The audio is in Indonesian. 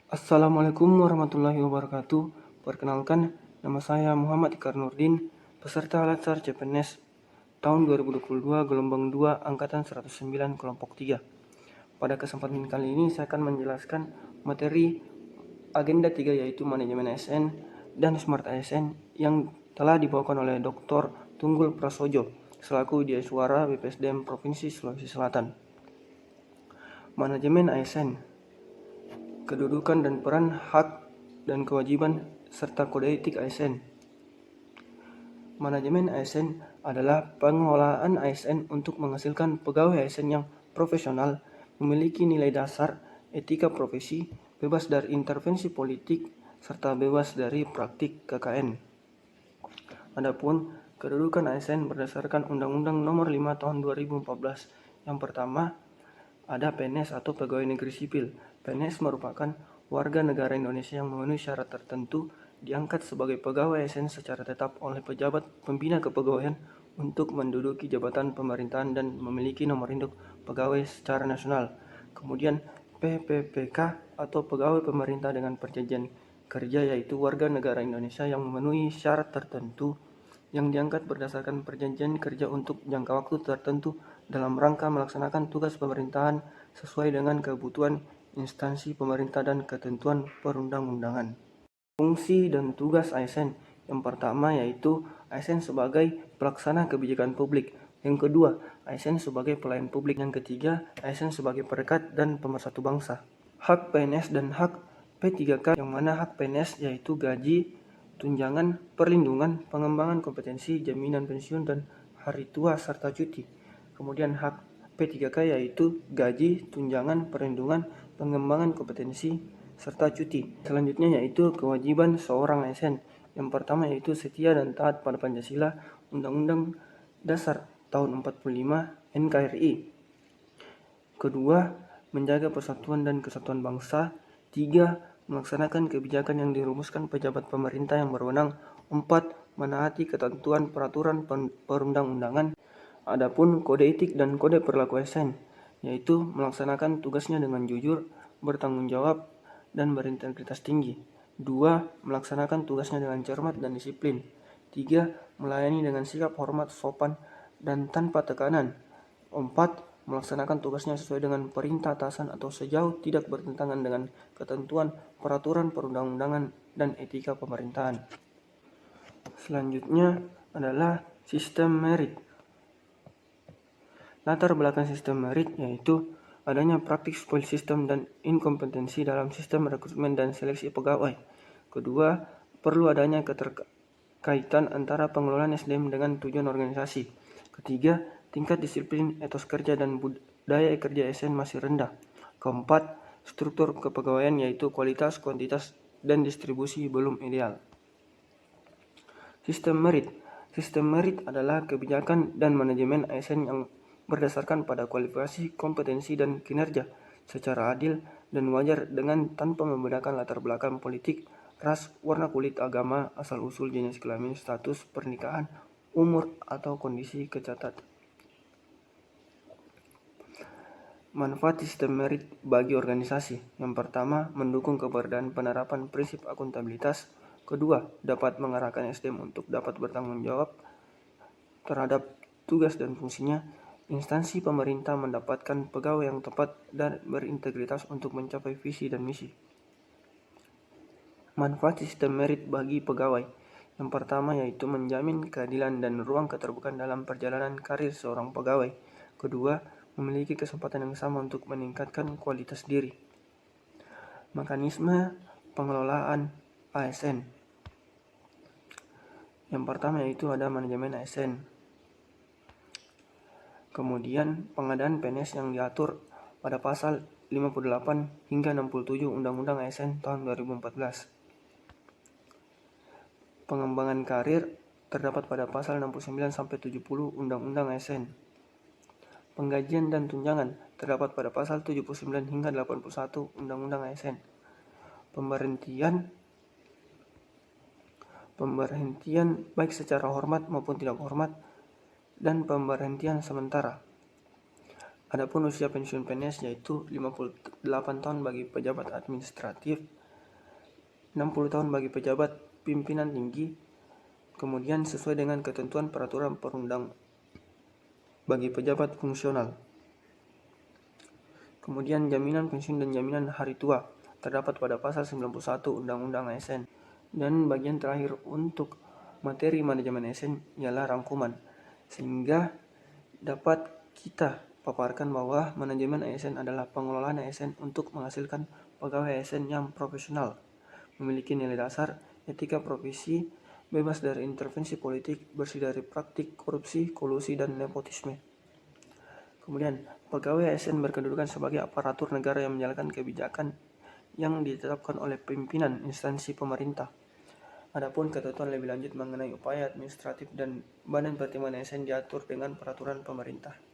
Assalamualaikum warahmatullahi wabarakatuh. Perkenalkan, nama saya Muhammad Ikrar Nurdin, peserta Latsar CPNS tahun 2022 gelombang 2 angkatan 109 kelompok 3. Pada kesempatan kali ini saya akan menjelaskan materi agenda 3 yaitu manajemen ASN dan Smart ASN yang telah dibawakan oleh Dr. Tunggul Prasojo selaku Diwara BPSDM Provinsi Sulawesi Selatan. Manajemen ASN, kedudukan dan peran, hak dan kewajiban, serta kode etik ASN. Manajemen ASN adalah pengelolaan ASN untuk menghasilkan pegawai ASN yang profesional, memiliki nilai dasar, etika profesi, bebas dari intervensi politik, serta bebas dari praktik KKN. Adapun kedudukan ASN berdasarkan Undang-Undang Nomor 5 Tahun 2014. Yang pertama, ada PNS atau Pegawai Negeri Sipil. PNS merupakan warga negara Indonesia yang memenuhi syarat tertentu diangkat sebagai pegawai ASN secara tetap oleh pejabat pembina kepegawaian untuk menduduki jabatan pemerintahan dan memiliki nomor induk pegawai secara nasional. Kemudian PPPK atau Pegawai Pemerintah dengan Perjanjian Kerja, yaitu warga negara Indonesia yang memenuhi syarat tertentu yang diangkat berdasarkan perjanjian kerja untuk jangka waktu tertentu dalam rangka melaksanakan tugas pemerintahan sesuai dengan kebutuhan instansi pemerintah dan ketentuan perundang-undangan. Fungsi dan tugas ASN. Yang pertama yaitu ASN sebagai pelaksana kebijakan publik. Yang kedua, ASN sebagai pelayan publik. Yang ketiga, ASN sebagai perekat dan pemersatu bangsa. Hak PNS dan hak P3K, yang mana hak PNS yaitu gaji, tunjangan, perlindungan, pengembangan kompetensi, jaminan pensiun, dan hari tua serta cuti. Kemudian hak P3K yaitu gaji, tunjangan, perlindungan, pengembangan kompetensi, serta cuti. Selanjutnya yaitu kewajiban seorang ASN. Yang pertama yaitu setia dan taat pada Pancasila, Undang-Undang Dasar tahun 45, NKRI. Kedua, menjaga persatuan dan kesatuan bangsa. Tiga, melaksanakan kebijakan yang dirumuskan pejabat pemerintah yang berwenang. 4. Menaati ketentuan peraturan perundang-undangan. Adapun kode etik dan kode perilaku ASN, yaitu melaksanakan tugasnya dengan jujur, bertanggung jawab, dan berintegritas tinggi. 2. Melaksanakan tugasnya dengan cermat dan disiplin. 3. Melayani dengan sikap hormat, sopan, dan tanpa tekanan. 4. Melaksanakan tugasnya sesuai dengan perintah atasan atau sejauh tidak bertentangan dengan ketentuan peraturan perundang-undangan dan etika pemerintahan. Selanjutnya adalah sistem merit. Latar belakang sistem merit yaitu adanya praktik spoil system dan inkompetensi dalam sistem rekrutmen dan seleksi pegawai. Kedua, perlu adanya keterkaitan antara pengelolaan SDM dengan tujuan organisasi. Ketiga, tingkat disiplin, etos kerja, dan budaya kerja ASN masih rendah. Keempat, struktur kepegawaian yaitu kualitas, kuantitas, dan distribusi belum ideal. Sistem merit. Sistem merit adalah kebijakan dan manajemen ASN yang berdasarkan pada kualifikasi, kompetensi, dan kinerja secara adil dan wajar dengan tanpa membedakan latar belakang politik, ras, warna kulit, agama, asal-usul, jenis kelamin, status pernikahan, umur, atau kondisi kecatat. Manfaat sistem merit bagi organisasi. Yang pertama, mendukung keberadaan penerapan prinsip akuntabilitas. Kedua, dapat mengarahkan SDM untuk dapat bertanggung jawab terhadap tugas dan fungsinya. Instansi pemerintah mendapatkan pegawai yang tepat dan berintegritas untuk mencapai visi dan misi. Manfaat sistem merit bagi pegawai. Yang pertama yaitu menjamin keadilan dan ruang keterbukaan dalam perjalanan karir seorang pegawai. Kedua, memiliki kesempatan yang sama untuk meningkatkan kualitas diri. Mekanisme pengelolaan ASN. Yang pertama yaitu ada manajemen ASN. Kemudian pengadaan PNS yang diatur pada pasal 58 hingga 67 Undang-Undang ASN tahun 2014. Pengembangan karir terdapat pada pasal 69 sampai 70 Undang-Undang ASN. Penggajian dan tunjangan terdapat pada pasal 79 hingga 81 Undang-Undang ASN. Pemberhentian baik secara hormat maupun tidak hormat dan pemberhentian sementara. Adapun usia pensiun PNS yaitu 58 tahun bagi pejabat administratif, 60 tahun bagi pejabat pimpinan tinggi, kemudian sesuai dengan ketentuan peraturan perundang bagi pejabat fungsional. Kemudian jaminan pensiun dan jaminan hari tua terdapat pada pasal 91 Undang-Undang ASN. Dan bagian terakhir untuk materi manajemen ASN ialah rangkuman, sehingga dapat kita paparkan bahwa manajemen ASN adalah pengelolaan ASN untuk menghasilkan pegawai ASN yang profesional, memiliki nilai dasar, etika profesi, bebas dari intervensi politik, bersih dari praktik korupsi, kolusi, dan nepotisme. Kemudian, pegawai ASN berkedudukan sebagai aparatur negara yang menjalankan kebijakan yang ditetapkan oleh pimpinan instansi pemerintah. Adapun ketentuan lebih lanjut mengenai upaya administratif dan badan pertimbangan ASN diatur dengan peraturan pemerintah.